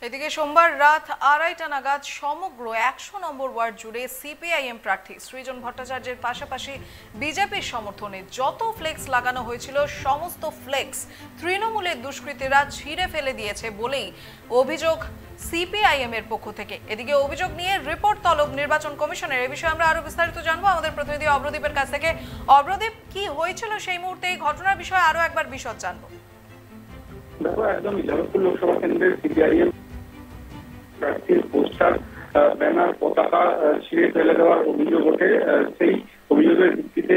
এদিকে সোমবার রাত 2:30 নাগাদ সমগ্র 100 নম্বর ওয়ার্ড জুড়ে সিপিআইএম প্রার্থী সৃজন ভট্টাচার্যের পাশাপাশি বিজেপির সমর্থনে যত ফ্লেক্স লাগানো হয়েছিল সমস্ত ফ্লেক্স তৃণমূলের দুষ্কৃতীরা ছিঁড়ে ফেলে দিয়েছে বলেই অভিযোগ সিপিআইএম এর পক্ষ থেকে। এদিকে অভিযোগ নিয়ে রিপোর্ট তলব নির্বাচন কমিশনের। এই বিষয়ে আমরা আরো বিস্তারিত জানবো আমাদের প্রতিনিধি অব্রদীপের কাছ থেকে। অব্রদীপ, কি হয়েছিল সেই মুহূর্তে, এই ঘটনার বিষয়ে আরো একবার বিশদ জানবো। দেখো, একদম যাদবপুর লোকসভা কেন্দ্রের সিপিআইএম প্রার্থীর পোস্টার, ব্যানার, পতাকা ছিঁড়ে ফেলে দেওয়ার অভিযোগ ওঠে। সেই অভিযোগের ভিত্তিতে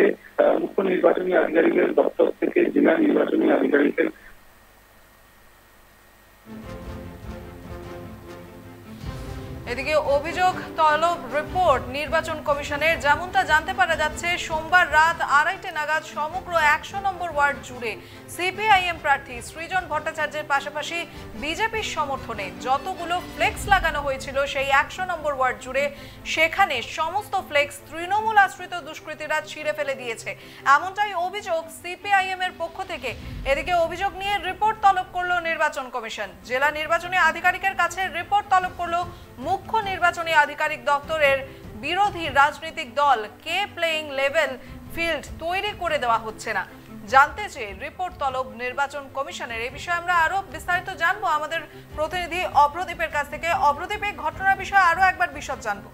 মুখ্য নির্বাচনী আধিকারিকের দপ্তর থেকে জেলা নির্বাচনী আধিকারিকের এদিকে অভিযোগ তলব রিপোর্ট নির্বাচন কমিশনের। যেমনটা জানতে পারা যাচ্ছে, সোমবার রাত 2:30 নাগাদ সমগ্র 100 নম্বর ওয়ার্ড জুড়ে সিপিআইএম প্রার্থী সৃজন ভট্টাচার্যের পাশাপাশি বিজেপির সমর্থনে যতগুলো ফ্লেক্স লাগানো হয়েছিল সেই 100 নম্বর ওয়ার্ড জুড়ে, সেখানে সমস্ত ফ্লেক্স তৃণমূল আশ্রিত দুষ্কৃতীরা ছিঁড়ে ফেলে দিয়েছে, এমনটাই অভিযোগ সিপিআইএম এর পক্ষ থেকে। এদিকে অভিযোগ নিয়ে রিপোর্ট তলব করলো নির্বাচন কমিশন। জেলা নির্বাচনী আধিকারিকের কাছে রিপোর্ট তলব করলো মুখ্য নির্বাচনী আধিকারিক দপ্তরের। বিরোধী রাজনৈতিক দল কে প্লেইং লেভেল ফিল্ড তৈরি করে দেওয়া হচ্ছে না, জানতে চেয়ে রিপোর্ট তলব নির্বাচন কমিশনের। এই বিষয়ে আমরা আরো বিস্তারিত জানবো আমাদের প্রতিনিধি অব্রদীপের কাছ থেকে। অব্রদীপ, এই ঘটনার বিষয়ে আরো একবার বিশদ জানবো।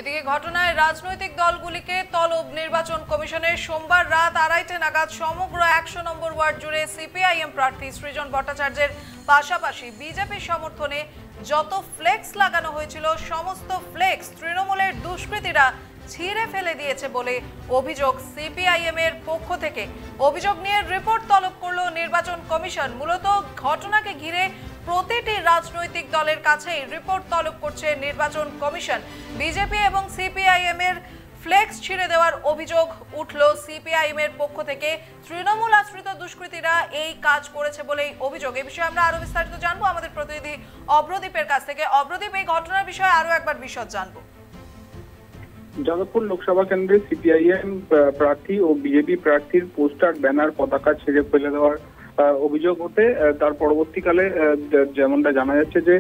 এদিকে ঘটনায় রাজনৈতিক দলগুলিকে তলব নির্বাচন কমিশনের। সোমবার রাত 2:30 নাগাদ সমগ্র 100 নম্বর ওয়ার্ড জুড়ে সিপিআইএম প্রার্থী সৃজন ভট্টাচার্যের পাশাপাশি বিজেপির সমর্থনে যত ফ্লেক্স লাগানো হয়েছিল সমস্ত ফ্লেক্স তৃণমূলের দুষ্কৃতীরা ছিঁড়ে ফেলে দিয়েছে বলে অভিযোগ সিপিআইএম এর পক্ষ থেকে। অভিযোগ নিয়ে রিপোর্ট তলব করলো নির্বাচন কমিশন। মূলত ঘটনাকে ঘিরে প্রতিটি রাজনৈতিক দলের কাছেই রিপোর্ট তলব করছে নির্বাচন কমিশন। বিজেপি এবং সিপিআইএম এর ফ্লেক্স ছিঁড়ে দেওয়ার অভিযোগ উঠল সিপিআইএম এর পক্ষ থেকে। তৃণমূল আশ্রিত দুষ্কৃতীরা এই কাজ করেছে বলেই অভিযোগ। এই বিষয়ে আমরা আরো বিস্তারিত জানবো আমাদের প্রতিনিধি অব্রদীপের কাছ থেকে। অব্রদীপ, এই ঘটনার বিষয়ে আরো একবার বিশদ জানবো। যাদবপুর লোকসভা কেন্দ্রের সিপিআইএম প্রার্থী ও বিজেপি প্রার্থীর পোস্টার, ব্যানার, পতাকা ছিঁড়ে ফেলে দেওয়ার অভিযোগ ওঠে। তার পরবর্তীকালে যেমনটা জানা যাচ্ছে যে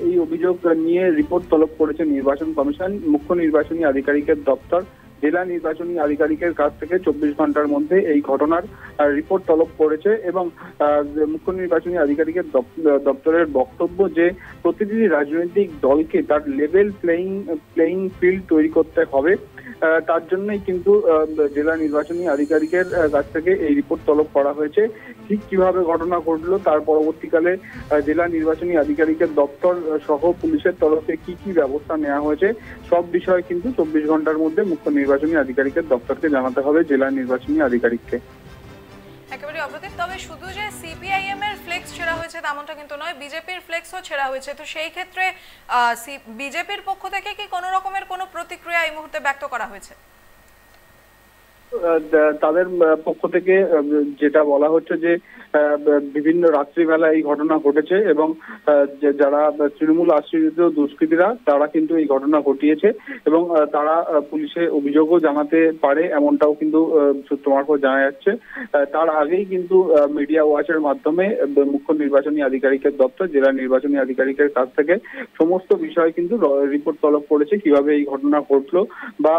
এই অভিযোগ নিয়ে রিপোর্ট তলব করেছে নির্বাচন কমিশন। মুখ্য নির্বাচনী আধিকারিকের দপ্তর জেলা নির্বাচনী আধিকারিকের কাছ থেকে 24 ঘন্টার মধ্যে এই ঘটনার রিপোর্ট তলব করেছে এবং মুখ্য নির্বাচনী আধিকারিকের দপ্তরের বক্তব্য যে প্রতিটি রাজনৈতিক দলকে তার লেভেল প্লেইং ফিল্ড তৈরি করতে হবে। তার জন্যই কিন্তু জেলা নির্বাচনী আধিকারিকের কাছ থেকে এই রিপোর্ট তলব করা হয়েছে। ঠিক কিভাবে ঘটনা ঘটলো, তার পরবর্তীকালে জেলা নির্বাচনী আধিকারিকের দপ্তর সহ পুলিশের তরফে কি কি ব্যবস্থা নেওয়া হয়েছে, সব বিষয় কিন্তু 24 ঘন্টার মধ্যে মুখ্য নির্বাচনী আধিকারিকের দপ্তরকে জানাতে হবে জেলা নির্বাচনী আধিকারিককে। একেবারে অব্রদীপ, তবে শুধু যে সিপিআইএম এর ফ্লেক্স ছেড়া হয়েছে তেমনটা কিন্তু নয়, বিজেপির ফ্লেক্সও ছেড়া হয়েছে। তো সেই ক্ষেত্রে বিজেপির পক্ষ থেকে কি কোনো রকমের কোনো প্রতিক্রিয়া এই মুহূর্তে ব্যক্ত করা হয়েছে? তাদের পক্ষ থেকে যেটা বলা হচ্ছে যে বিভিন্ন রাত্রিবেলা এই ঘটনা ঘটেছে এবং যারা তৃণমূল আশ্রিত দুষ্কৃতীরা তারা কিন্তু এই ঘটনা ঘটিয়েছে এবং তারা পুলিশে অভিযোগও জানাতে পারে, এমনটাও কিন্তু সূত্র মারফত জানা যাচ্ছে। তার আগেই কিন্তু মিডিয়া ওয়াচের মাধ্যমে মুখ্য নির্বাচনী আধিকারিকের দপ্তর জেলা নির্বাচনী আধিকারিকের কাছ থেকে সমস্ত বিষয় কিন্তু রিপোর্ট তলব করেছে, কিভাবে এই ঘটনা ঘটলো বা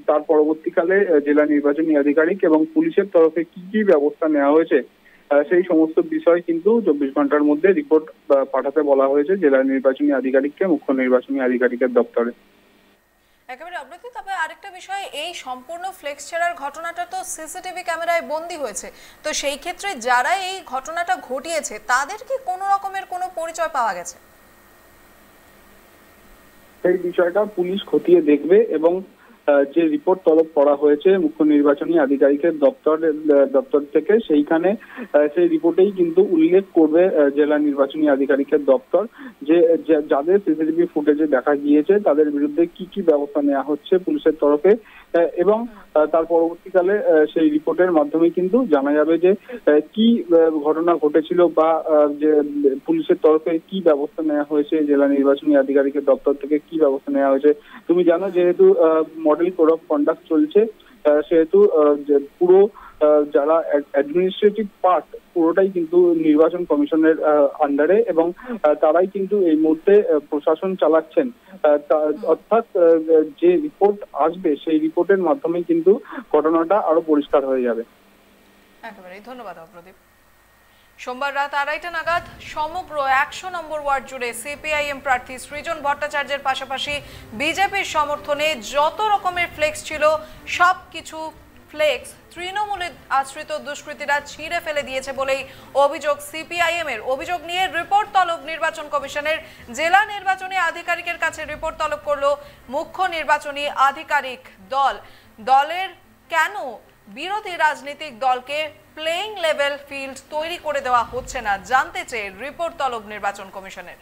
তার পরবর্তীকালে জেলা নির্বাচনী আধিকারিক এবং পুলিশের তরফে কি কি ব্যবস্থা নেওয়া হয়েছে সেই সমস্ত বিষয় কিন্তু 24 ঘন্টার মধ্যে রিপোর্ট পাঠাতে বলা হয়েছে জেলা নির্বাচনী আধিকারিককে মুখ্য নির্বাচনী আধিকারিকের দপ্তরে। একেবারে অব্রদীপ, তবে আরেকটা বিষয়, এই সম্পূর্ণ ফ্লেক্স ছেড়ার ঘটনাটা তো সিসিটিভি ক্যামেরায় বন্দী হয়েছে। তো সেই ক্ষেত্রে যারা এই ঘটনাটা ঘটিয়েছে তাদের কি কোনো রকমের কোনো পরিচয় পাওয়া গেছে? সেই বিষয়টা পুলিশ খতিয়ে দেখবে এবং যে রিপোর্ট তলব করা হয়েছে মুখ্য নির্বাচনী আধিকারিকের দপ্তর থেকে সেইখানে সেই রিপোর্টেই কিন্তু উল্লেখ করবে জেলা নির্বাচনী আধিকারিকের দপ্তর যে যাদের সিসিটিভি ফুটেজে দেখা গিয়েছে তাদের বিরুদ্ধে কি কি ব্যবস্থা নেওয়া হচ্ছে পুলিশের তরফে এবং তার পরবর্তীকালে সেই রিপোর্টের মাধ্যমে কিন্তু জানা যাবে যে কি ঘটনা ঘটেছিল বা যে পুলিশের তরফে কি ব্যবস্থা নেওয়া হয়েছে, জেলা নির্বাচনী আধিকারিকের দপ্তর থেকে কি ব্যবস্থা নেওয়া হয়েছে। তুমি জানো যেহেতু মডেল কোড অফ কন্ডাক্ট চলছে সেহেতু পুরো যারা অ্যাডমিনিস্ট্রেটিভ পার্ট পুরোটাই কিন্তু নির্বাচন কমিশনের আন্ডারে, এবং তারাই কিন্তু এই মুহূর্তে প্রশাসন চালাচ্ছেন। অর্থাৎ যে রিপোর্ট আসবে সেই রিপোর্টের মাধ্যমে কিন্তু ঘটনাটা আরো পরিষ্কার হয়ে যাবে। একেবারেই ধন্যবাদ প্রদীপ। সোমবার রাত 2:30 নাগাদ সমগ্র 100 নম্বর ওয়ার্ড জুড়ে সিপিআইএম প্রার্থী সৃজন ভট্টাচার্যের পাশাপাশি বিজেপির সমর্থনে যত রকমের ফ্লেক্স ছিল সবকিছু ফ্লেক্স তৃণমূলের আশ্রিত দুষ্কৃতীরা ছিঁড়ে ফেলে দিয়েছে বলেই অভিযোগ সিপিআইএম এর। অভিযোগ নিয়ে রিপোর্ট তলব নির্বাচন কমিশনের। জেলা নির্বাচনী আধিকারিকের কাছে রিপোর্ট তলব করলো মুখ্য নির্বাচনী আধিকারিক দল। দলের কেন বিরোধী রাজনৈতিক দলকে প্লেইং লেভেল ফিল্ড তৈরি করে দেওয়া হচ্ছে না জানতে চেয়ে রিপোর্ট তলব নির্বাচন কমিশনের।